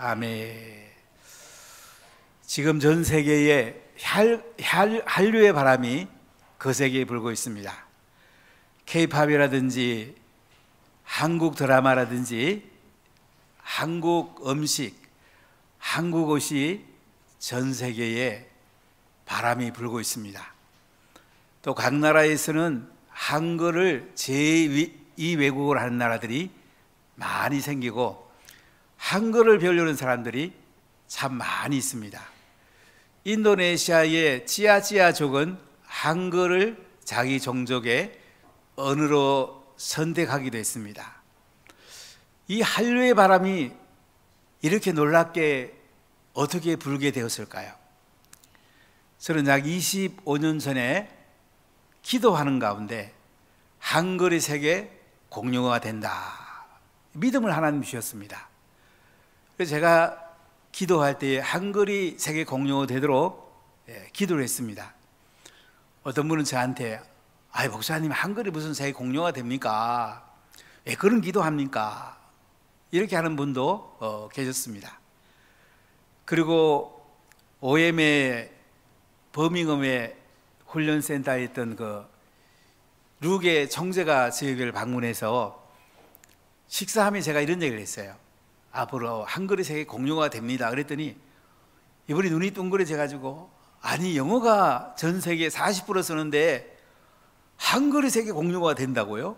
아멘. 지금 전 세계에 한류의 바람이 거세게 불고 있습니다. K-팝이라든지 한국 드라마라든지 한국 음식, 한국 옷이 전 세계에 바람이 불고 있습니다. 또 각 나라에서는 한글을 제2 외국어로 하는 나라들이 많이 생기고 한글을 배우려는 사람들이 참 많이 있습니다. 인도네시아의 찌아찌아족은 한글을 자기 종족의 언어로 선택하기도 했습니다. 이 한류의 바람이 이렇게 놀랍게 어떻게 불게 되었을까요? 저는 약 25년 전에 기도하는 가운데 한글의 세계 공용어가 된다, 믿음을 하나님 주셨습니다. 그래서 제가 기도할 때 한글이 세계 공용어 되도록 기도를 했습니다. 어떤 분은 저한테 목사님, 한글이 무슨 세계 공용어가 됩니까? 왜 그런 기도합니까? 이렇게 하는 분도 계셨습니다. 그리고 OM의 버밍엄의 훈련센터에 있던 그 룩의 총재가 저희를 방문해서 식사하며 제가 이런 얘기를 했어요. 앞으로 한글이 세계 공용어가 됩니다. 그랬더니 이분이 눈이 둥그레져가지고, 아니 영어가 전 세계 40% 쓰는데 한글이 세계 공용어가 된다고요?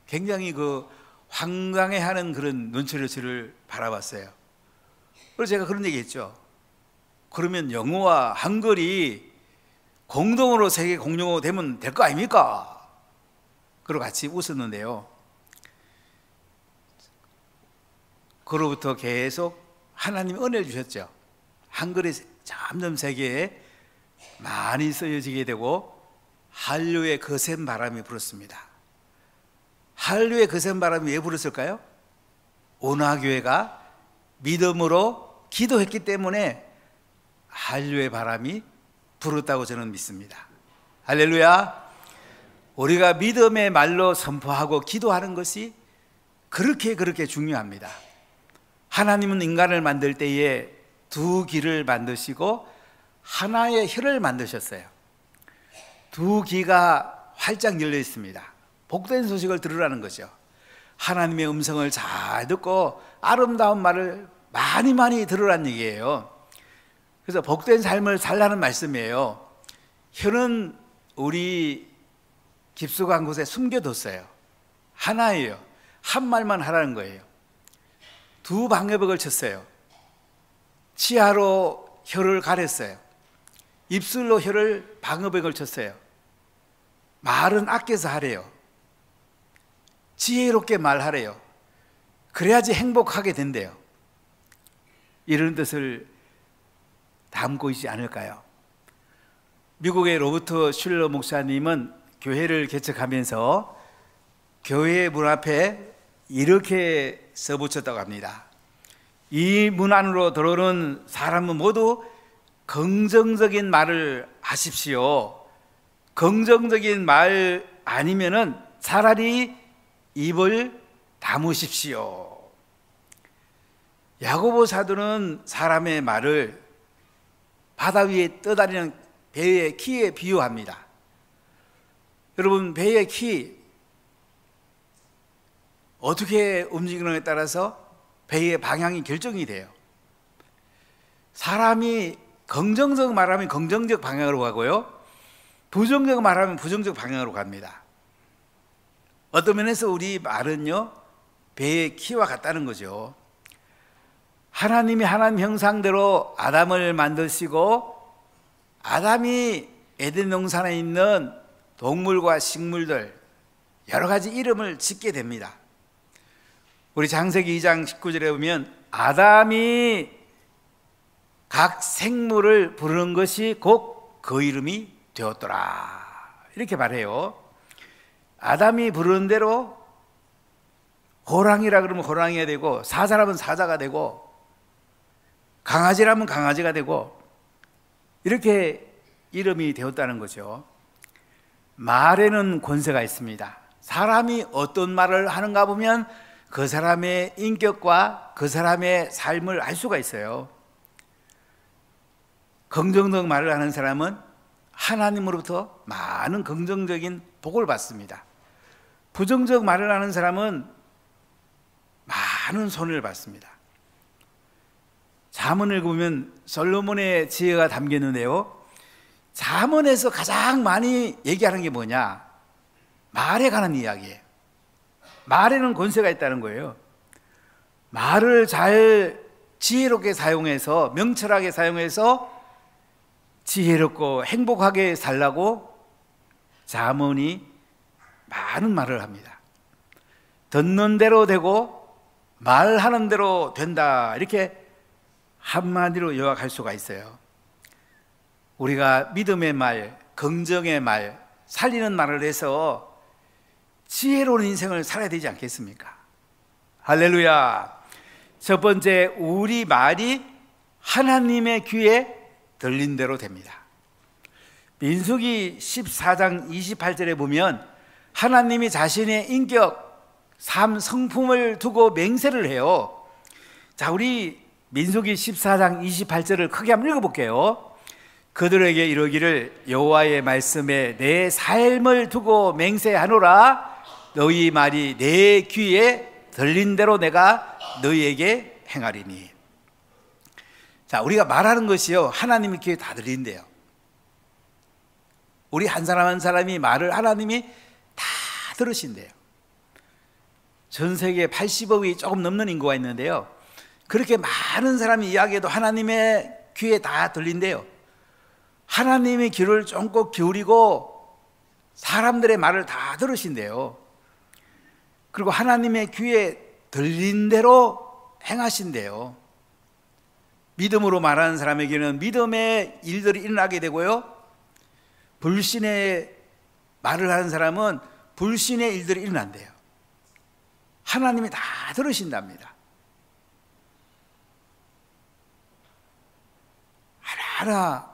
굉장히 그 황당해하는 그런 눈초리로 저를 바라봤어요. 그래서 제가 그런 얘기했죠. 그러면 영어와 한글이 공동으로 세계 공용어 되면 될 거 아닙니까? 그러고 같이 웃었는데요. 그로부터 계속 하나님이 은혜를 주셨죠. 한글이 점점 세계에 많이 쓰여지게 되고 한류의 거센 바람이 불었습니다. 한류의 거센 바람이 왜 불었을까요? 온화교회가 믿음으로 기도했기 때문에 한류의 바람이 불었다고 저는 믿습니다. 할렐루야. 우리가 믿음의 말로 선포하고 기도하는 것이 그렇게 중요합니다. 하나님은 인간을 만들 때에 두 귀를 만드시고 하나의 혀를 만드셨어요. 두 귀가 활짝 열려 있습니다. 복된 소식을 들으라는 거죠. 하나님의 음성을 잘 듣고 아름다운 말을 많이 들으라는 얘기예요. 그래서 복된 삶을 살라는 말씀이에요. 혀는 우리 깊숙한 곳에 숨겨뒀어요. 하나예요. 한 말만 하라는 거예요. 두 방역을 걸쳤어요. 치아로 혀를 가렸어요. 입술로 혀를 방업에 걸쳤어요. 말은 아껴서 하래요. 지혜롭게 말하래요. 그래야지 행복하게 된대요. 이런 뜻을 담고 있지 않을까요? 미국의 로버트 슐러 목사님은 교회를 개척하면서 교회 문 앞에 이렇게 써붙였다고 합니다. 이 문 안으로 들어오는 사람은 모두 긍정적인 말을 하십시오. 긍정적인 말 아니면은 차라리 입을 다무십시오. 야고보 사도는 사람의 말을 바다 위에 떠다니는 배의 키에 비유합니다. 여러분, 배의 키 어떻게 움직이느냐에 따라서 배의 방향이 결정이 돼요. 사람이 긍정적 말하면 긍정적 방향으로 가고요, 부정적 말하면 부정적 방향으로 갑니다. 어떤 면에서 우리 말은요, 배의 키와 같다는 거죠. 하나님이 하나님 형상대로 아담을 만드시고 아담이 에덴 동산에 있는 동물과 식물들 여러 가지 이름을 짓게 됩니다. 우리 창세기 2장 19절에 보면 아담이 각 생물을 부르는 것이 곧 그 이름이 되었더라, 이렇게 말해요. 아담이 부르는 대로 호랑이라 그러면 호랑이가 되고, 사자라면 사자가 되고, 강아지라면 강아지가 되고, 이렇게 이름이 되었다는 거죠. 말에는 권세가 있습니다. 사람이 어떤 말을 하는가 보면 그 사람의 인격과 그 사람의 삶을 알 수가 있어요. 긍정적 말을 하는 사람은 하나님으로부터 많은 긍정적인 복을 받습니다. 부정적 말을 하는 사람은 많은 손해를 받습니다. 잠언을 보면 솔로몬의 지혜가 담겨 있는데요, 잠언에서 가장 많이 얘기하는 게 뭐냐? 말에 관한 이야기예요. 말에는 권세가 있다는 거예요. 말을 잘 지혜롭게 사용해서, 명철하게 사용해서 지혜롭고 행복하게 살라고 잠언이 많은 말을 합니다. 듣는 대로 되고 말하는 대로 된다, 이렇게 한마디로 요약할 수가 있어요. 우리가 믿음의 말, 긍정의 말, 살리는 말을 해서 지혜로운 인생을 살아야 되지 않겠습니까? 할렐루야. 첫 번째, 우리 말이 하나님의 귀에 들린 대로 됩니다. 민수기 14장 28절에 보면 하나님이 자신의 인격, 삶, 성품을 두고 맹세를 해요. 자, 우리 민수기 14장 28절을 크게 한번 읽어볼게요. 그들에게 이르기를 여호와의 말씀에 내 삶을 두고 맹세하노라. 너희 말이 내 귀에 들린 대로 내가 너희에게 행하리니. 자, 우리가 말하는 것이요, 하나님의 귀에 다 들린대요. 우리 한 사람 한 사람이 말을 하나님이 다 들으신대요. 전 세계에 80억이 조금 넘는 인구가 있는데요, 그렇게 많은 사람이 이야기해도 하나님의 귀에 다 들린대요. 하나님의 귀를 쫑긋 기울이고 사람들의 말을 다 들으신대요. 그리고 하나님의 귀에 들린 대로 행하신대요. 믿음으로 말하는 사람에게는 믿음의 일들이 일어나게 되고요, 불신의 말을 하는 사람은 불신의 일들이 일어난대요. 하나님이 다 들으신답니다. 하나하나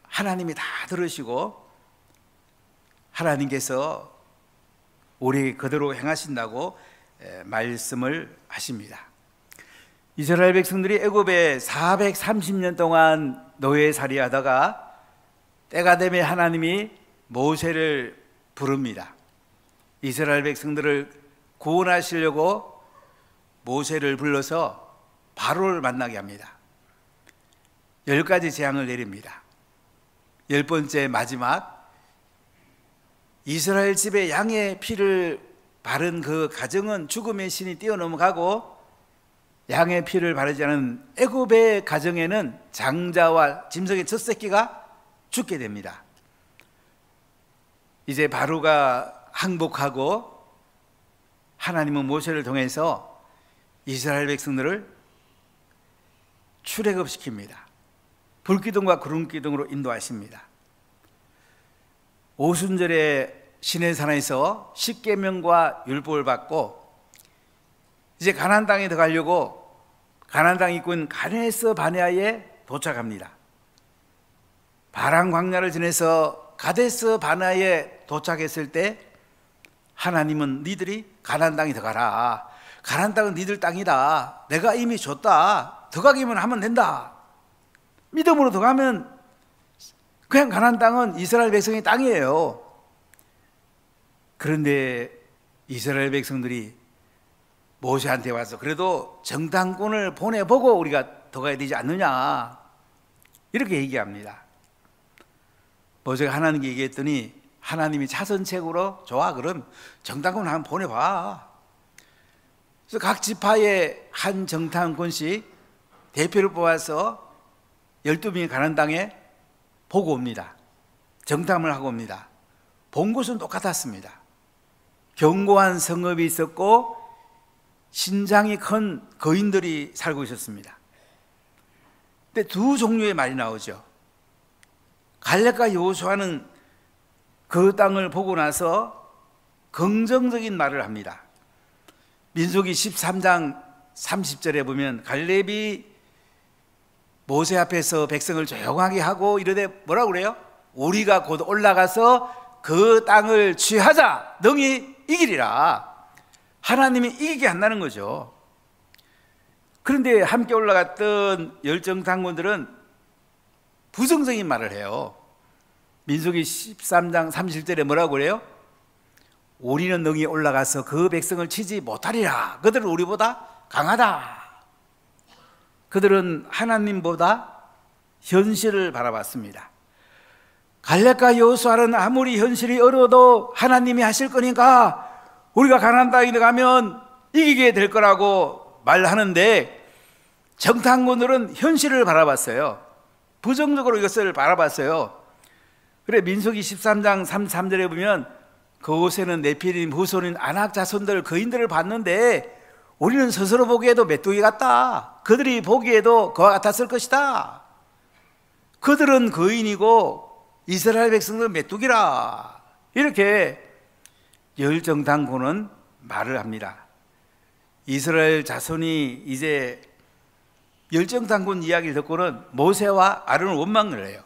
하나님이 다 들으시고 하나님께서 우리 그대로 행하신다고 말씀을 하십니다. 이스라엘 백성들이 애굽에 430년 동안 노예살이하다가 때가 되면 하나님이 모세를 부릅니다. 이스라엘 백성들을 구원하시려고 모세를 불러서 바로를 만나게 합니다. 10가지 재앙을 내립니다. 10번째 마지막, 이스라엘 집에 양의 피를 바른 그 가정은 죽음의 신이 뛰어넘어가고, 양의 피를 바르지 않은 애굽의 가정에는 장자와 짐승의 첫 새끼가 죽게 됩니다. 이제 바로가 항복하고 하나님은 모세를 통해서 이스라엘 백성들을 출애굽시킵니다. 불기둥과 구름기둥으로 인도하십니다. 오순절에 시내산에서 십계명과 율법을 받고 이제 가나안 땅에 들어가려고 가나안 땅 입구인 가데스 바네아에 도착합니다. 바란 광야를 지나서 가데스 바네아에 도착했을 때 하나님은 니들이 가나안 땅에 들어가라. 가나안 땅은 니들 땅이다. 내가 이미 줬다. 들어가기만 하면 된다. 믿음으로 들어가면 그냥 가나안 땅은 이스라엘 백성의 땅이에요. 그런데 이스라엘 백성들이 모세한테 와서 그래도 정탐꾼을 보내보고 우리가 들어가야 되지 않느냐, 이렇게 얘기합니다. 모세가 하나님께 얘기했더니 하나님이 차선책으로 좋아, 그럼 정탐꾼을 한번 보내봐. 그래서 각 지파에 한 정탐꾼씩 대표를 뽑아서 12명이 가나안 땅에 보고 옵니다. 정탐을 하고 옵니다. 본 곳은 똑같았습니다. 견고한 성읍이 있었고 신장이 큰 거인들이 살고 있었습니다. 근데 두 종류의 말이 나오죠. 갈렙과 여호수아는 그 땅을 보고 나서 긍정적인 말을 합니다. 민수기 13장 30절에 보면 갈렙이 모세 앞에서 백성을 조용하게 하고 이러되 뭐라고 그래요? 우리가 곧 올라가서 그 땅을 취하자, 능히 이기리라. 하나님이 이기게 한다는 거죠. 그런데 함께 올라갔던 열정당군들은 부정적인 말을 해요. 민수기 13장 30절에 뭐라고 그래요? 우리는 능히 올라가서 그 백성을 치지 못하리라. 그들은 우리보다 강하다. 그들은 하나님보다 현실을 바라봤습니다. 갈렙과 여호수아는 아무리 현실이 어려워도 하나님이 하실 거니까 우리가 가나안 땅에 가면 이기게 될 거라고 말하는데, 정탐꾼들은 현실을 바라봤어요. 부정적으로 이것을 바라봤어요. 그래 민수기 13장 33절에 보면 그곳에는 네피림 후손인 아낙 자손들 거인들을 봤는데 우리는 스스로 보기에도 메뚜기 같다. 그들이 보기에도 그와 같았을 것이다. 그들은 거인이고 이스라엘 백성들은 메뚜기라. 이렇게 열정당군은 말을 합니다. 이스라엘 자손이 이제 열정당군 이야기를 듣고는 모세와 아론을 원망을 해요.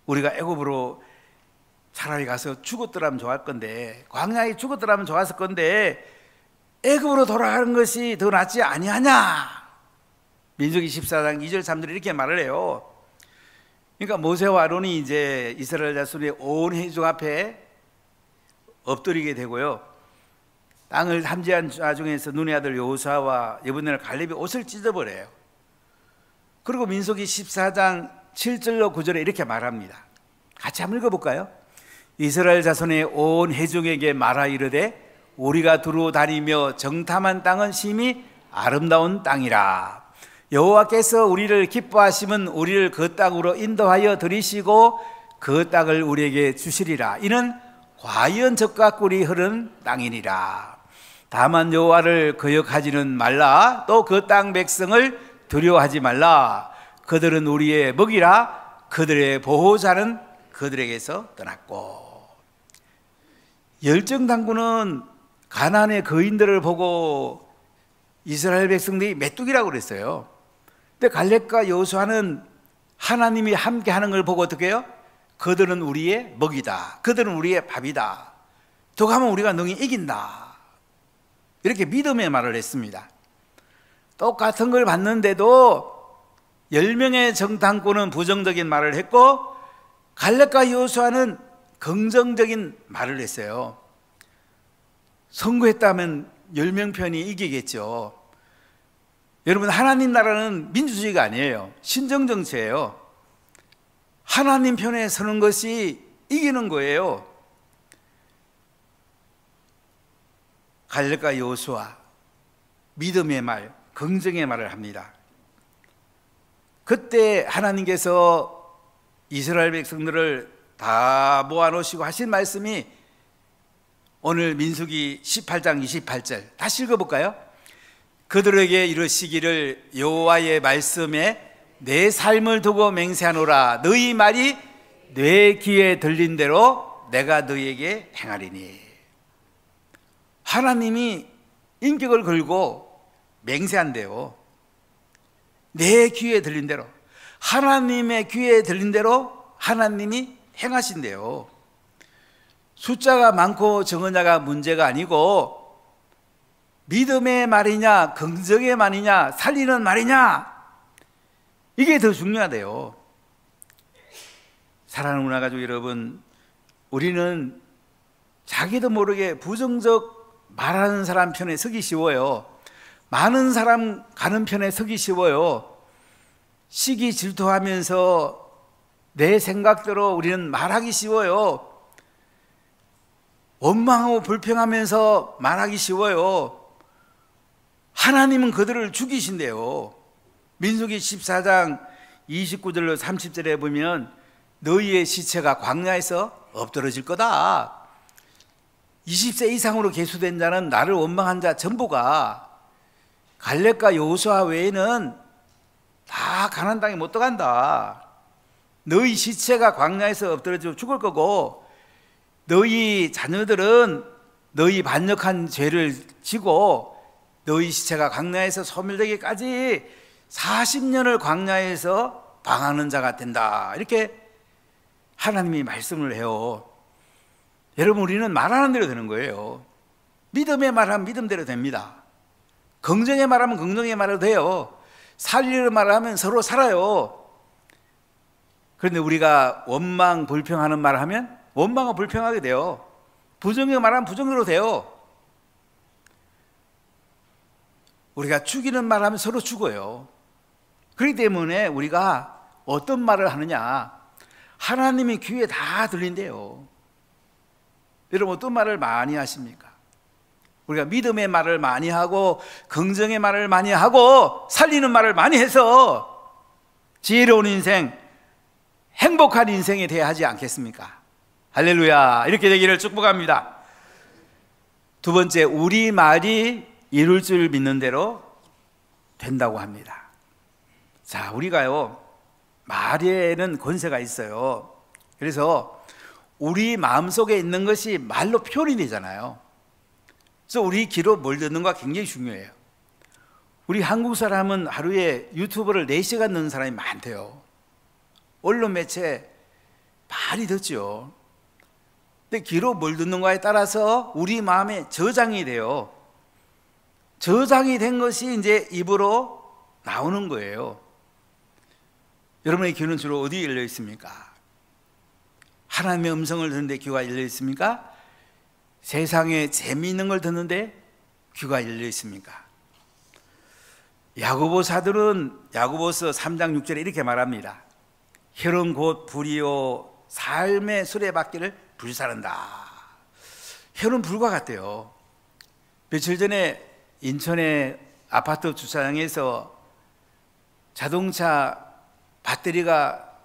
우리가 애굽으로 차라리 가서 죽었더라면 좋을 건데, 광야에 죽었더라면 좋았을 건데 애굽으로 돌아가는 것이 더 낫지 아니하냐. 민수기 14장 2절 3절 이렇게 말을 해요. 그러니까 모세와 아론이 이제 이스라엘 자손의 온 회중 앞에 엎드리게 되고요, 땅을 함지한 와중에서 눈의 아들 여호수아와 예분네 갈렙이 옷을 찢어버려요. 그리고 민수기 14장 7절로 9절에 이렇게 말합니다. 같이 한번 읽어볼까요? 이스라엘 자손의 온 회중에게 말하 이르되 우리가 두루 다니며 정탐한 땅은 심히 아름다운 땅이라. 여호와께서 우리를 기뻐하시면 우리를 그 땅으로 인도하여 들이시고 그 땅을 우리에게 주시리라. 이는 과연 젖과 꿀이 흐르는 땅이니라. 다만 여호와를 거역하지는 말라. 또 그 땅 백성을 두려워하지 말라. 그들은 우리의 먹이라. 그들의 보호자는 그들에게서 떠났고. 열정당군은 가나안의 거인들을 보고 이스라엘 백성들이 메뚜기라고 그랬어요. 근데 갈렙과 여호수아는 하나님이 함께 하는 걸 보고 어떻게 해요? 그들은 우리의 먹이다. 그들은 우리의 밥이다. 더 가면 우리가 능히 이긴다. 이렇게 믿음의 말을 했습니다. 똑같은 걸 봤는데도 10명의 정탐꾼은 부정적인 말을 했고 갈렙과 여호수아는 긍정적인 말을 했어요. 선거했다면 10명 편이 이기겠죠. 여러분, 하나님 나라는 민주주의가 아니에요. 신정정치예요. 하나님 편에 서는 것이 이기는 거예요. 갈렙과 여호수아 믿음의 말, 긍정의 말을 합니다. 그때 하나님께서 이스라엘 백성들을 다 모아놓으시고 하신 말씀이 오늘 민수기 18장 28절 다시 읽어볼까요? 그들에게 이르시기를 여호와의 말씀에 내 삶을 두고 맹세하노라. 너희 말이 내 귀에 들린 대로 내가 너희에게 행하리니. 하나님이 인격을 걸고 맹세한대요. 내 귀에 들린 대로, 하나님의 귀에 들린 대로 하나님이 행하신대요. 숫자가 많고 적으냐가 문제가 아니고 믿음의 말이냐 긍정의 말이냐 살리는 말이냐, 이게 더 중요하대요. 사랑하는 문화가족 여러분, 우리는 자기도 모르게 부정적 말하는 사람 편에 서기 쉬워요. 많은 사람 가는 편에 서기 쉬워요. 시기 질투하면서 내 생각대로 우리는 말하기 쉬워요. 원망하고 불평하면서 말하기 쉬워요. 하나님은 그들을 죽이신대요. 민수기 14장 29절로 30절에 보면 너희의 시체가 광야에서 엎드러질 거다. 20세 이상으로 계수된 자는 나를 원망한 자 전부가 갈렙과 여호수아 외에는 다 가나안 땅에 못 들어간다. 너희 시체가 광야에서 엎드러져 죽을 거고 너희 자녀들은 너희 반역한 죄를 지고 너희 시체가 광야에서 소멸되기까지 40년을 광야에서 방황하는 자가 된다. 이렇게 하나님이 말씀을 해요. 여러분, 우리는 말하는 대로 되는 거예요. 믿음의 말하면 믿음대로 됩니다. 긍정의 말하면 긍정의 말로 돼요. 살리는 말하면 서로 살아요. 그런데 우리가 원망 불평하는 말을 하면 원망과 불평하게 돼요. 부정의 말하면 부정으로 돼요. 우리가 죽이는 말하면 서로 죽어요. 그렇기 때문에 우리가 어떤 말을 하느냐, 하나님의 귀에 다 들린대요. 여러분 어떤 말을 많이 하십니까? 우리가 믿음의 말을 많이 하고 긍정의 말을 많이 하고 살리는 말을 많이 해서 지혜로운 인생, 행복한 인생이 되어야 하지 않겠습니까? 할렐루야. 이렇게 되기를 축복합니다. 두 번째, 우리 말이 이룰 줄 믿는 대로 된다고 합니다. 자, 우리가요 말에는 권세가 있어요. 그래서 우리 마음속에 있는 것이 말로 표현이 되잖아요. 그래서 우리 귀로 뭘 듣는가 굉장히 중요해요. 우리 한국 사람은 하루에 유튜브를 4시간 듣는 사람이 많대요. 언론 매체 많이 듣죠. 근데 귀로 뭘 듣는가에 따라서 우리 마음에 저장이 돼요. 저장이 된 것이 이제 입으로 나오는 거예요. 여러분의 귀는 주로 어디에 열려 있습니까? 하나님의 음성을 듣는데 귀가 열려 있습니까? 세상에 재미있는 걸 듣는데 귀가 열려 있습니까? 야고보 사들은 야고보서 3장 6절에 이렇게 말합니다. 혈은 곧 불이요 삶의 수레바퀴를 불사른다. 혈은 불과 같대요. 며칠 전에 인천의 아파트 주차장에서 자동차 배터리가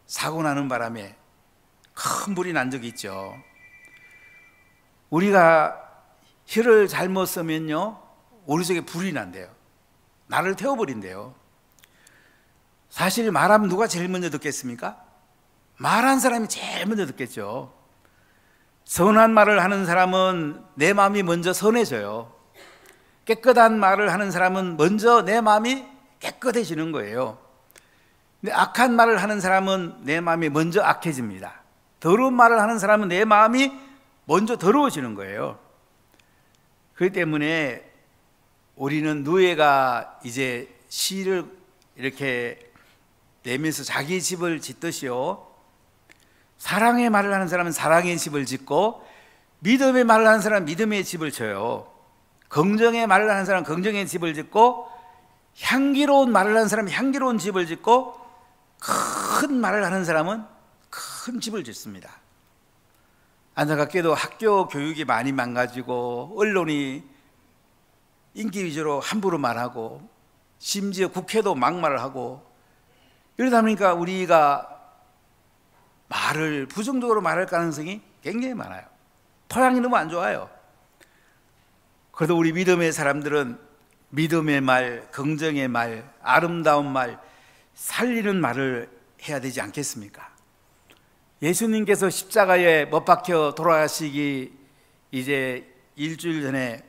사고 나는 바람에 큰 불이 난 적이 있죠. 우리가 혈을 잘못 쓰면요 우리 속에 불이 난대요. 나를 태워버린대요. 사실 말하면 누가 제일 먼저 듣겠습니까? 말한 사람이 제일 먼저 듣겠죠. 선한 말을 하는 사람은 내 마음이 먼저 선해져요. 깨끗한 말을 하는 사람은 먼저 내 마음이 깨끗해지는 거예요. 근데 악한 말을 하는 사람은 내 마음이 먼저 악해집니다. 더러운 말을 하는 사람은 내 마음이 먼저 더러워지는 거예요. 그렇기 때문에 우리는 노예가 이제 씨를 이렇게 내면서 자기 집을 짓듯이요, 사랑의 말을 하는 사람은 사랑의 집을 짓고 믿음의 말을 하는 사람은 믿음의 집을 져요. 긍정의 말을 하는 사람은 긍정의 집을 짓고 향기로운 말을 하는 사람은 향기로운 집을 짓고 큰 말을 하는 사람은 큰 집을 짓습니다. 안타깝게도 학교 교육이 많이 망가지고 언론이 인기 위주로 함부로 말하고 심지어 국회도 막말을 하고 이러다 보니까 우리가 말을 부정적으로 말할 가능성이 굉장히 많아요. 토양이 너무 안 좋아요. 그래도 우리 믿음의 사람들은 믿음의 말, 긍정의 말, 아름다운 말, 살리는 말을 해야 되지 않겠습니까? 예수님께서 십자가에 못 박혀 돌아가시기 이제 일주일 전에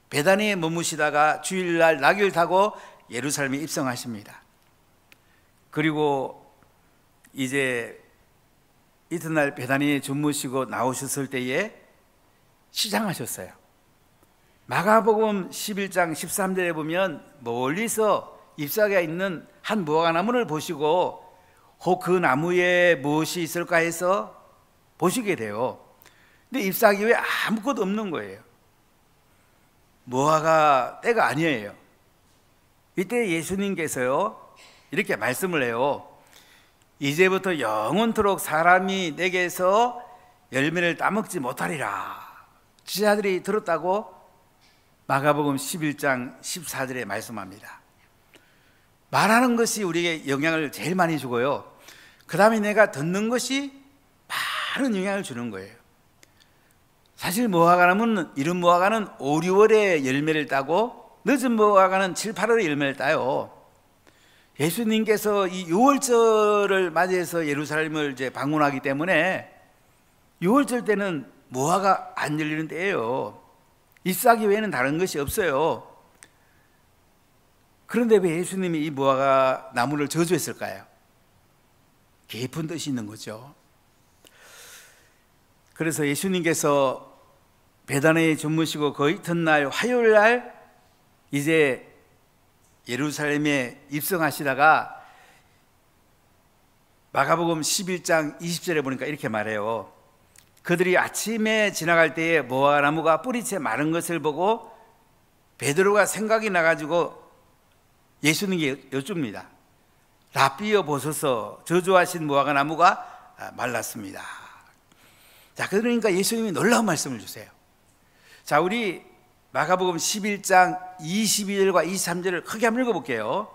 베다니에 머무시다가 주일날 낙엽을 타고 예루살렘에 입성하십니다. 그리고 이제 이튿날 베다니에 주무시고 나오셨을 때에 시장하셨어요. 마가복음 11장 13절에 보면 멀리서 잎사귀가 있는 한 무화과나무를 보시고 혹 그 나무에 무엇이 있을까 해서 보시게 돼요. 근데 잎사귀 외에 아무것도 없는 거예요. 무화과 때가 아니에요. 이때 예수님께서요 이렇게 말씀을 해요. 이제부터 영원토록 사람이 내게서 열매를 따먹지 못하리라. 지자들이 들었다고 마가복음 11장 14절에 말씀합니다. 말하는 것이 우리에게 영향을 제일 많이 주고요, 그 다음에 내가 듣는 것이 많은 영향을 주는 거예요. 사실 무화과나무는, 이른 무화과는 5, 6월에 열매를 따고 늦은 무화과는 7, 8월에 열매를 따요. 예수님께서 이 6월절을 맞이해서 예루살렘을 이제 방문하기 때문에 6월절 때는 무화과 안 열리는 때예요. 잎사귀 외에는 다른 것이 없어요. 그런데 왜 예수님이 이 무화과 나무를 저주했을까요? 깊은 뜻이 있는 거죠. 그래서 예수님께서 베다니에 주무시고 그 이튿날 화요일 날 이제 예루살렘에 입성하시다가 마가복음 11장 20절에 보니까 이렇게 말해요. 그들이 아침에 지나갈 때에 무화과나무가 뿌리채 마른 것을 보고 베드로가 생각이 나가지고 예수님께 여쭙니다. 라삐여 보소서, 저주하신 무화과나무가 말랐습니다. 자, 그러니까 예수님이 놀라운 말씀을 주세요. 자, 우리 마가복음 11장 22절과 23절을 크게 한번 읽어볼게요.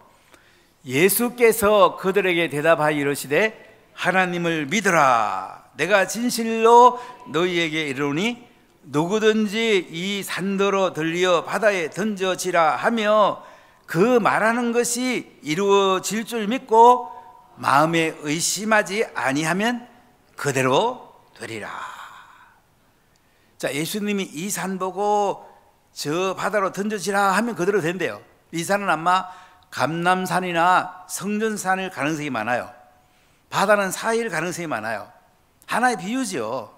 예수께서 그들에게 대답하여 이르시되 하나님을 믿으라. 내가 진실로 너희에게 이르노니 누구든지 이 산더러 들려 바다에 던져지라 하며 그 말하는 것이 이루어질 줄 믿고 마음에 의심하지 아니하면 그대로 되리라. 자, 예수님이 이 산 보고 저 바다로 던져지라 하면 그대로 된대요. 이 산은 아마 감람산이나 성전산일 가능성이 많아요. 바다는 사이일 가능성이 많아요. 하나의 비유죠.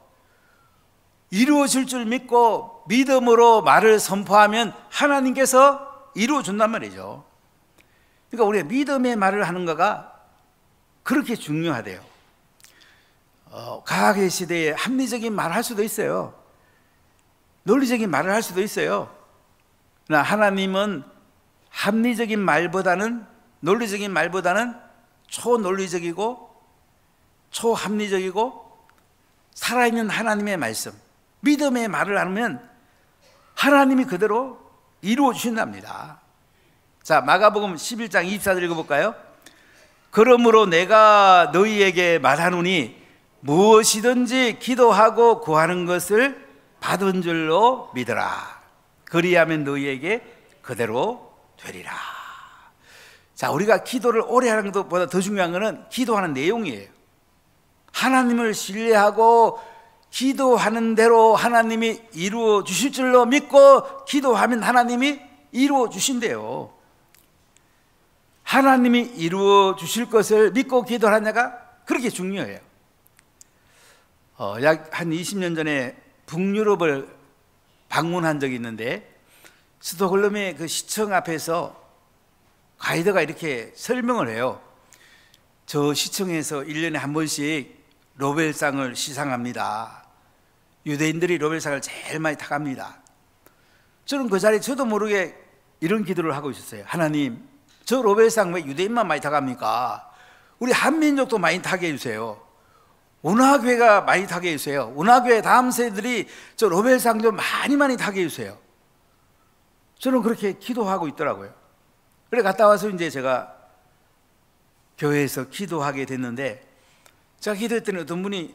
이루어질 줄 믿고 믿음으로 말을 선포하면 하나님께서 이루어준단 말이죠. 그러니까 우리가 믿음의 말을 하는 거가 그렇게 중요하대요. 과학의 시대에 합리적인 말을 할 수도 있어요. 논리적인 말을 할 수도 있어요. 그러나 하나님은 합리적인 말보다는, 논리적인 말보다는 초논리적이고 초합리적이고 살아있는 하나님의 말씀, 믿음의 말을 하면 하나님이 그대로 이루어 주신답니다. 자, 마가복음 11장 24절 읽어볼까요? 그러므로 내가 너희에게 말하노니 무엇이든지 기도하고 구하는 것을 받은 줄로 믿으라. 그리하면 너희에게 그대로 되리라. 자, 우리가 기도를 오래 하는 것보다 더 중요한 것은 기도하는 내용이에요. 하나님을 신뢰하고 기도하는 대로 하나님이 이루어 주실 줄로 믿고 기도하면 하나님이 이루어 주신대요. 하나님이 이루어 주실 것을 믿고 기도하냐가 그렇게 중요해요. 약 한 20년 전에 북유럽을 방문한 적이 있는데 스톡홀름의 그 시청 앞에서 가이드가 이렇게 설명을 해요. 저 시청에서 1년에 한 번씩 노벨상을 시상합니다. 유대인들이 노벨상을 제일 많이 타갑니다. 저는 그 자리에 저도 모르게 이런 기도를 하고 있었어요. 하나님, 저 노벨상 왜 유대인만 많이 타갑니까? 우리 한민족도 많이 타게 해주세요. 운하교회가 많이 타게 해주세요. 운하교회 다음 세대들이 저 노벨상 좀 많이 타게 해주세요. 저는 그렇게 기도하고 있더라고요. 그래 갔다 와서 이제 제가 교회에서 기도하게 됐는데, 제가 기도했더니 어떤 분이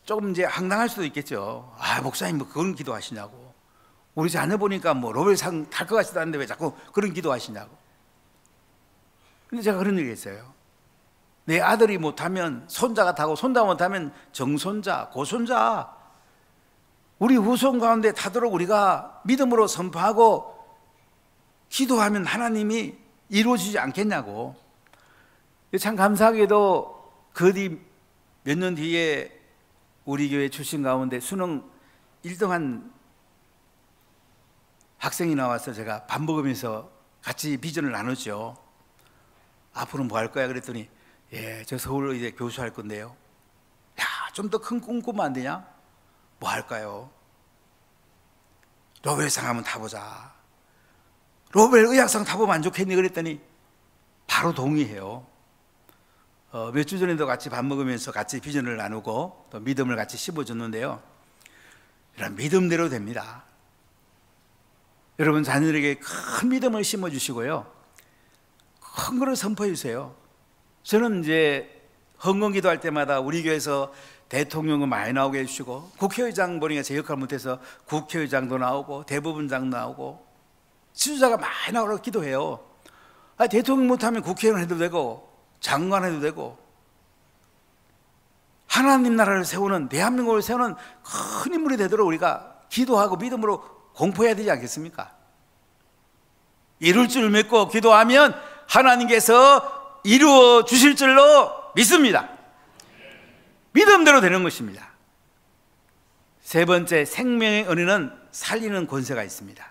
조금 이제 황당할 수도 있겠죠. 아, 목사님 뭐 그런 기도하시냐고. 우리 자녀 보니까 뭐 노벨상 탈 것 같지도 않은데 왜 자꾸 그런 기도하시냐고. 근데 제가 그런 얘기 했어요. 내 아들이 못하면 손자가 타고, 손자 못하면 정손자, 고손자, 우리 후손 가운데 타도록 우리가 믿음으로 선포하고 기도하면 하나님이 이루어지지 않겠냐고. 참 감사하게도 그 뒤 몇 년 뒤에 우리 교회 출신 가운데 수능 1등한 학생이 나와서 제가 밥 먹으면서 같이 비전을 나눴죠. 앞으로는 뭐 할 거야? 그랬더니 예, 저 서울로 이제 교수할 건데요. 야, 좀 더 큰 꿈 꾸면 안 되냐? 뭐 할까요? 노벨상 한번 타보자. 노벨 의학상 타보면 안 좋겠니? 그랬더니 바로 동의해요. 몇 주 전에도 같이 밥 먹으면서 같이 비전을 나누고 또 믿음을 같이 심어줬는데요. 이런 믿음대로 됩니다. 여러분 자녀들에게 큰 믿음을 심어주시고요, 큰 거를 선포해 주세요. 저는 이제 헌금 기도할 때마다 우리 교회에서 대통령은 많이 나오게 해주시고, 국회의장 보니까 제 역할 못해서 국회의장도 나오고 대법원장 나오고 지도자가 많이 나오라고 기도해요. 대통령 못하면 국회의원 해도 되고 장관 해도 되고, 하나님 나라를 세우는, 대한민국을 세우는 큰 인물이 되도록 우리가 기도하고 믿음으로 공포해야 되지 않겠습니까? 이룰 줄 믿고 기도하면 하나님께서 이루어 주실 줄로 믿습니다. 믿음대로 되는 것입니다. 세 번째, 생명의 은혜는 살리는 권세가 있습니다.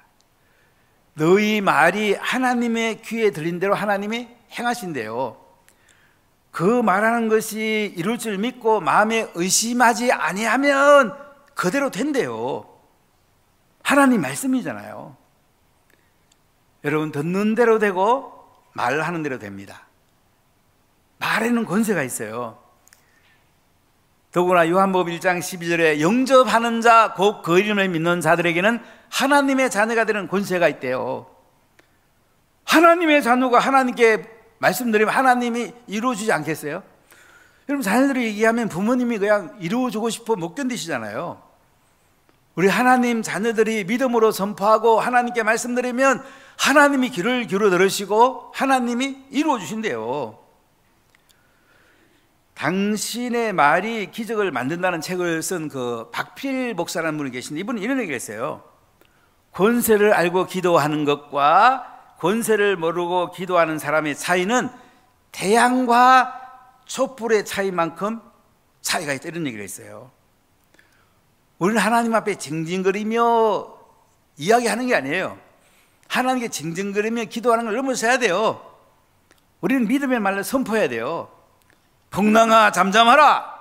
너희 말이 하나님의 귀에 들린 대로 하나님이 행하신대요. 그 말하는 것이 이룰 줄 믿고 마음에 의심하지 아니하면 그대로 된대요. 하나님 말씀이잖아요. 여러분, 듣는 대로 되고 말하는 대로 됩니다. 말에는 권세가 있어요. 더구나 요한복음 1장 12절에 영접하는 자, 곧 그 이름을 믿는 자들에게는 하나님의 자녀가 되는 권세가 있대요. 하나님의 자녀가 하나님께 말씀드리면 하나님이 이루어주지 않겠어요? 여러분, 자녀들이 얘기하면 부모님이 그냥 이루어주고 싶어 못 견디시잖아요. 우리 하나님 자녀들이 믿음으로 선포하고 하나님께 말씀드리면 하나님이 귀를 기울여 들으시고 하나님이 이루어주신대요. 당신의 말이 기적을 만든다는 책을 쓴 그 박필 목사라는 분이 계신데, 이분은 이런 얘기를 했어요. 권세를 알고 기도하는 것과 권세를 모르고 기도하는 사람의 차이는 태양과 촛불의 차이만큼 차이가 있다, 이런 얘기를 했어요. 우리는 하나님 앞에 징징거리며 이야기하는 게 아니에요. 하나님께 징징거리며 기도하는 걸 넘어서야 돼요. 우리는 믿음의 말로 선포해야 돼요. 풍랑아 잠잠하라,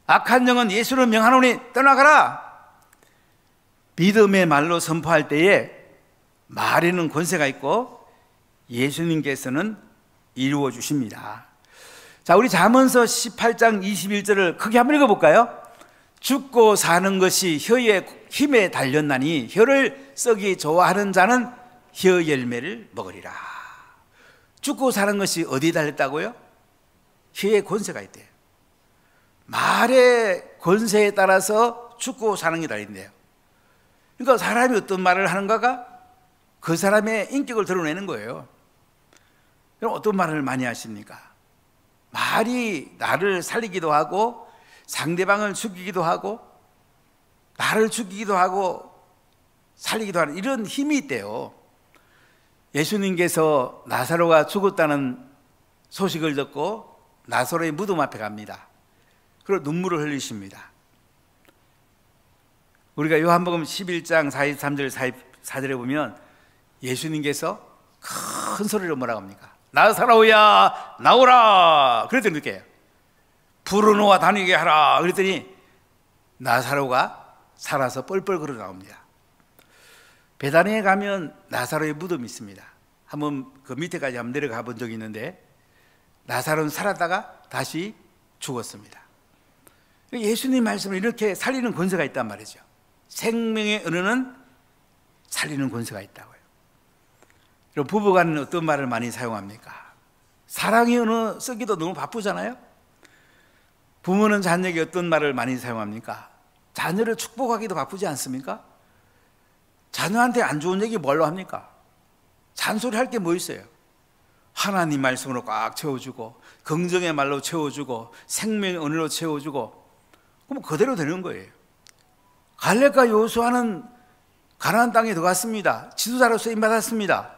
악한 영은 예수를 명하노니 떠나가라. 믿음의 말로 선포할 때에 말에는 권세가 있고 예수님께서는 이루어 주십니다. 자, 우리 잠언서 18장 21절을 크게 한번 읽어볼까요? 죽고 사는 것이 혀의 힘에 달렸나니 혀를 썩이 좋아하는 자는 혀 열매를 먹으리라. 죽고 사는 것이 어디에 달렸다고요? 혀의 권세가 있대요. 말의 권세에 따라서 죽고 사는 게 달린대요. 그러니까 사람이 어떤 말을 하는가가 그 사람의 인격을 드러내는 거예요. 그럼 어떤 말을 많이 하십니까? 말이 나를 살리기도 하고 상대방을 죽이기도 하고 나를 죽이기도 하고 살리기도 하는 이런 힘이 있대요. 예수님께서 나사로가 죽었다는 소식을 듣고 나사로의 무덤 앞에 갑니다. 그리고 눈물을 흘리십니다. 우리가 요한복음 11장 43절 44절에 보면 예수님께서 큰 소리로 뭐라고 합니까? 나사로야 나오라 그랬더니 느껴요. 불어놓아 다니게 하라 그랬더니 나사로가 살아서 뻘뻘 걸어 나옵니다. 베다니에 가면 나사로의 무덤이 있습니다. 한번 그 밑에까지 한번 내려가 본 적이 있는데 나사로는 살았다가 다시 죽었습니다. 예수님 말씀을 이렇게 살리는 권세가 있단 말이죠. 생명의 은혜는 살리는 권세가 있다고요. 그리고 부부간은 어떤 말을 많이 사용합니까? 사랑의 은혜 쓰기도 너무 바쁘잖아요. 부모는 자녀에게 어떤 말을 많이 사용합니까? 자녀를 축복하기도 바쁘지 않습니까? 자녀한테 안 좋은 얘기 뭘로 합니까? 잔소리 할 게 뭐 있어요? 하나님 말씀으로 꽉 채워주고 긍정의 말로 채워주고 생명의 은혜로 채워주고 그럼 그대로 되는 거예요. 갈렙과 여호수아는 가나안 땅에 들어갔습니다. 지도자로 쓰임 받았습니다.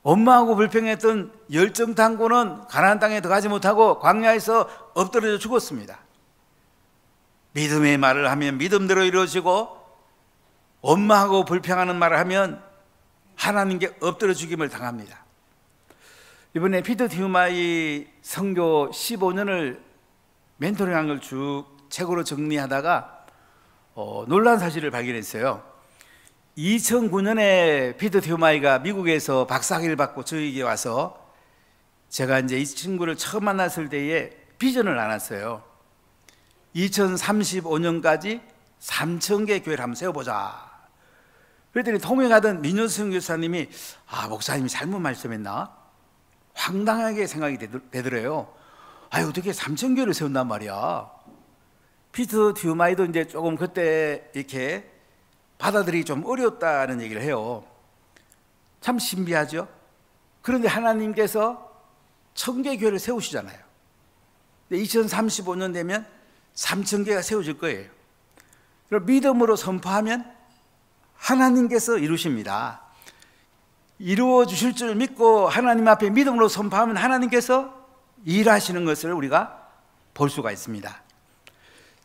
엄마하고 불평했던 열정탐구는 가나안 땅에 들어가지 못하고 광야에서 엎드려져 죽었습니다. 믿음의 말을 하면 믿음대로 이루어지고 엄마하고 불평하는 말을 하면 하나님께 엎드려 죽임을 당합니다. 이번에 피터 디우마이 선교 15년을 멘토링한 걸 쭉 책으로 정리하다가 놀라운 사실을 발견했어요. 2009년에 피터 디우마이가 미국에서 박사학위를 받고 저에게 와서 제가 이제 이 친구를 처음 만났을 때에 비전을 나눴어요. 2035년까지 3,000개 교회를 한번 세워보자. 그랬더니 통역하던 민효승 교사님이 목사님이 잘못 말씀했나? 황당하게 생각이 되더래요. 어떻게 3,000교회를 세운단 말이야. 피터 디우마이도 이제 조금 그때 이렇게 받아들이기 좀 어려웠다는 얘기를 해요. 참 신비하죠? 그런데 하나님께서 1,000개 교회를 세우시잖아요. 2035년 되면 3,000개가 세워질 거예요. 그리고 믿음으로 선포하면 하나님께서 이루십니다. 이루어 주실 줄 믿고 하나님 앞에 믿음으로 선포하면 하나님께서 일하시는 것을 우리가 볼 수가 있습니다.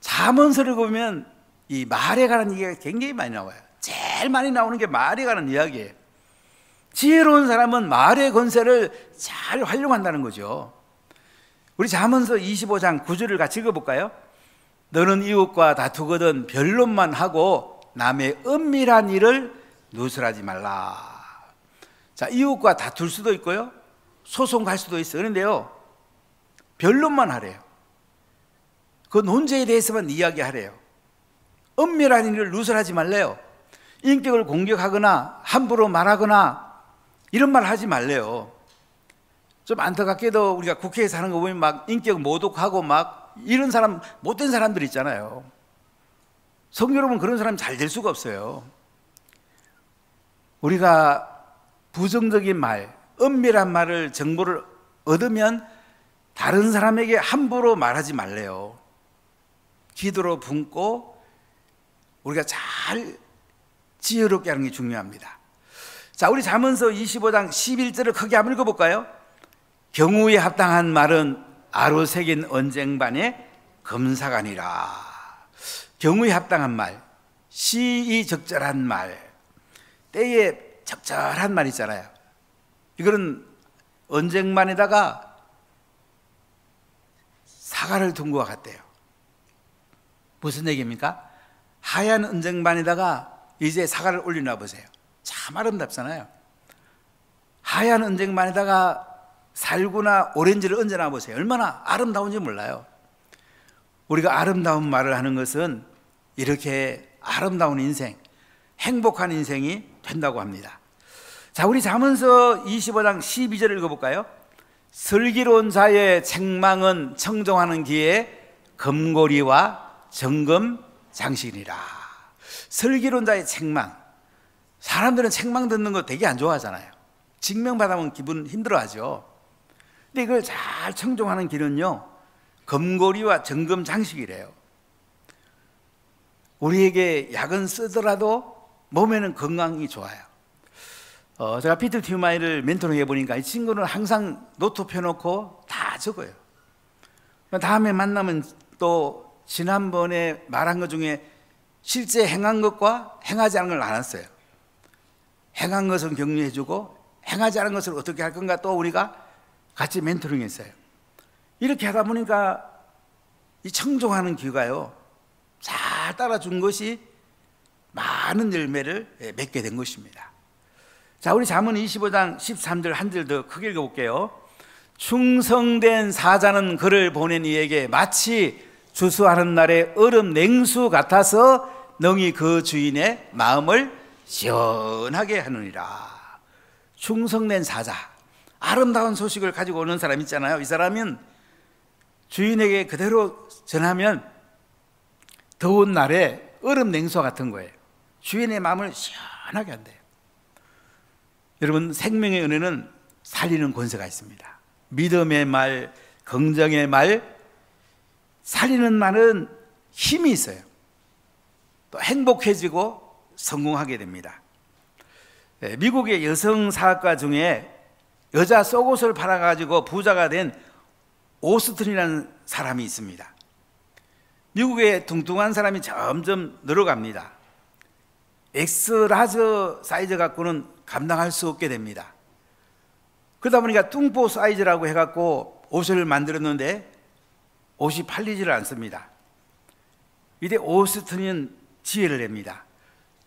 잠언서를 보면 이 말에 관한 이야기가 굉장히 많이 나와요. 제일 많이 나오는 게 말에 관한 이야기예요. 지혜로운 사람은 말의 권세를 잘 활용한다는 거죠. 우리 잠언서 25장 9절을 같이 읽어볼까요? 너는 이웃과 다투거든 변론만 하고 남의 은밀한 일을 누설하지 말라. 자, 이웃과 다툴 수도 있고요, 소송 갈 수도 있어요. 그런데요, 변론만 하래요. 그 논제에 대해서만 이야기하래요. 은밀한 일을 누설하지 말래요. 인격을 공격하거나 함부로 말하거나 이런 말 하지 말래요. 좀 안타깝게도 우리가 국회에서 하는 거 보면 막 인격 모독하고 막 이런 사람, 못된 사람들 있잖아요. 성도여러분, 그런 사람 잘 될 수가 없어요. 우리가 부정적인 말, 은밀한 말을, 정보를 얻으면 다른 사람에게 함부로 말하지 말래요. 기도로 품고 우리가 잘 지혜롭게 하는 게 중요합니다. 자, 우리 잠언서 25장 11절을 크게 한번 읽어볼까요? 경우에 합당한 말은 아로 새긴 언쟁반에 금사가니라. 경우에 합당한 말, 시이 적절한 말, 때에 적절한 말 있잖아요. 이거는 언쟁반에다가 사과를 둔 것과 같대요. 무슨 얘기입니까? 하얀 언쟁반에다가 이제 사과를 올려놔 보세요. 참 아름답잖아요. 하얀 언쟁반에다가 살구나 오렌지를 얹어놔 보세요. 얼마나 아름다운지 몰라요. 우리가 아름다운 말을 하는 것은 이렇게 아름다운 인생, 행복한 인생이 된다고 합니다. 자, 우리 잠언서 25장 12절을 읽어볼까요? 슬기로운 자의 책망은 청정하는 기에 금고리와 정금 장식이니라. 슬기로운 자의 책망. 사람들은 책망 듣는 거 되게 안 좋아하잖아요. 직명받으면 기분 힘들어하죠. 근데 이걸 잘 청정하는 길은요, 금고리와 정금 장식이래요. 우리에게 약은 쓰더라도 몸에는 건강이 좋아요. 제가 피터 튜마이를 멘토링 해보니까 이 친구는 항상 노트 펴놓고 다 적어요. 다음에 만나면 또 지난번에 말한 것 중에 실제 행한 것과 행하지 않은 걸 나눴어요. 행한 것은 격려해주고 행하지 않은 것을 어떻게 할 건가 또 우리가 같이 멘토링 했어요. 이렇게 하다 보니까 이 청종하는 기가요, 잘 따라준 것이 많은 열매를 맺게 된 것입니다. 자, 우리 잠언 25장 13절 한 절 더 크게 읽어볼게요. 충성된 사자는 그를 보낸 이에게 마치 주수하는 날에 얼음 냉수 같아서 능히 그 주인의 마음을 시원하게 하느니라. 충성된 사자, 아름다운 소식을 가지고 오는 사람 있잖아요. 이 사람은 주인에게 그대로 전하면 더운 날에 얼음 냉수 같은 거예요. 주인의 마음을 시원하게 한대요. 여러분, 생명의 은혜는 살리는 권세가 있습니다. 믿음의 말, 긍정의 말, 살리는 말은 힘이 있어요. 또 행복해지고 성공하게 됩니다. 미국의 여성 사학가 중에 여자 속옷을 팔아가지고 부자가 된 오스틴이라는 사람이 있습니다. 미국의 뚱뚱한 사람이 점점 늘어갑니다. 엑스라지 사이즈 갖고는 감당할 수 없게 됩니다. 그러다 보니까 뚱보 사이즈라고 해갖고 옷을 만들었는데 옷이 팔리지를 않습니다. 이때 오스틴은 지혜를 냅니다.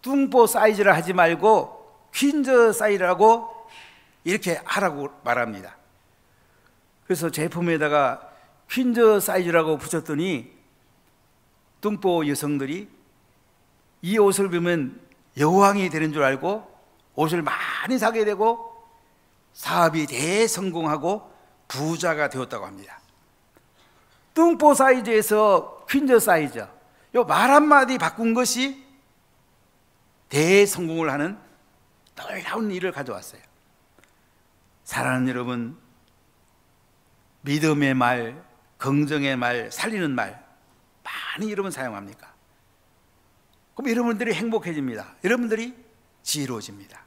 뚱보 사이즈를 하지 말고 퀸즈 사이즈라고 이렇게 하라고 말합니다. 그래서 제품에다가 퀸즈 사이즈라고 붙였더니 뚱보 여성들이 이 옷을 입으면 여왕이 되는 줄 알고 옷을 많이 사게 되고 사업이 대성공하고 부자가 되었다고 합니다. 뚱보 사이즈에서 퀸즈 사이즈, 요 말 한마디 바꾼 것이 대성공을 하는 놀라운 일을 가져왔어요. 사랑하는 여러분, 믿음의 말, 긍정의 말, 살리는 말 많이 여러분 사용합니까? 그럼 여러분들이 행복해집니다. 여러분들이 지혜로워집니다.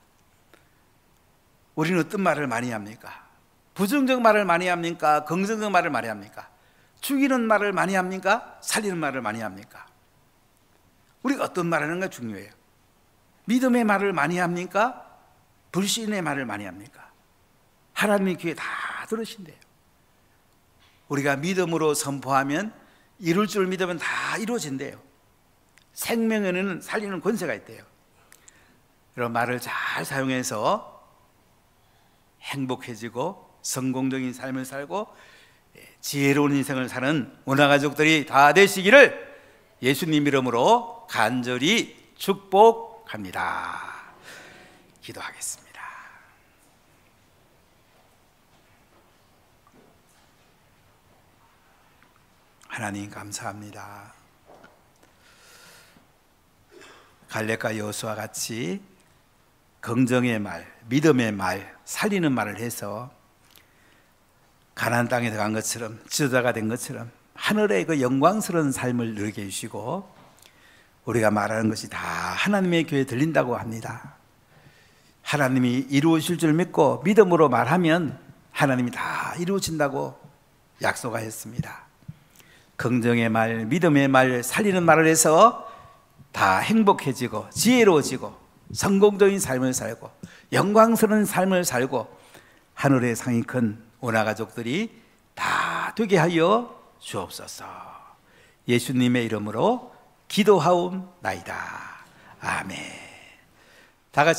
우리는 어떤 말을 많이 합니까? 부정적 말을 많이 합니까? 긍정적 말을 많이 합니까? 죽이는 말을 많이 합니까? 살리는 말을 많이 합니까? 우리가 어떤 말하는가 중요해요. 믿음의 말을 많이 합니까? 불신의 말을 많이 합니까? 하나님의 귀에 다 들으신대요. 우리가 믿음으로 선포하면 이룰 줄 믿으면 다 이루어진대요. 생명에는 살리는 권세가 있대요. 이런 말을 잘 사용해서 행복해지고 성공적인 삶을 살고 지혜로운 인생을 사는 원화가족들이 다 되시기를 예수님 이름으로 간절히 축복합니다. 기도하겠습니다. 하나님 감사합니다. 갈렙과 여호수아와 같이 긍정의 말, 믿음의 말, 살리는 말을 해서 가나안 땅에 들어간 것처럼, 지도자가 된 것처럼 하늘의 그 영광스러운 삶을 누리게 해주시고, 우리가 말하는 것이 다 하나님의 교회에 들린다고 합니다. 하나님이 이루어질 줄 믿고 믿음으로 말하면 하나님이 다 이루어진다고 약속하였습니다. 긍정의 말, 믿음의 말, 살리는 말을 해서 다 행복해지고 지혜로워지고 성공적인 삶을 살고 영광스러운 삶을 살고 하늘의 상이 큰 원화가족들이 다 되게 하여 주옵소서. 예수님의 이름으로 기도하옵나이다. 아멘.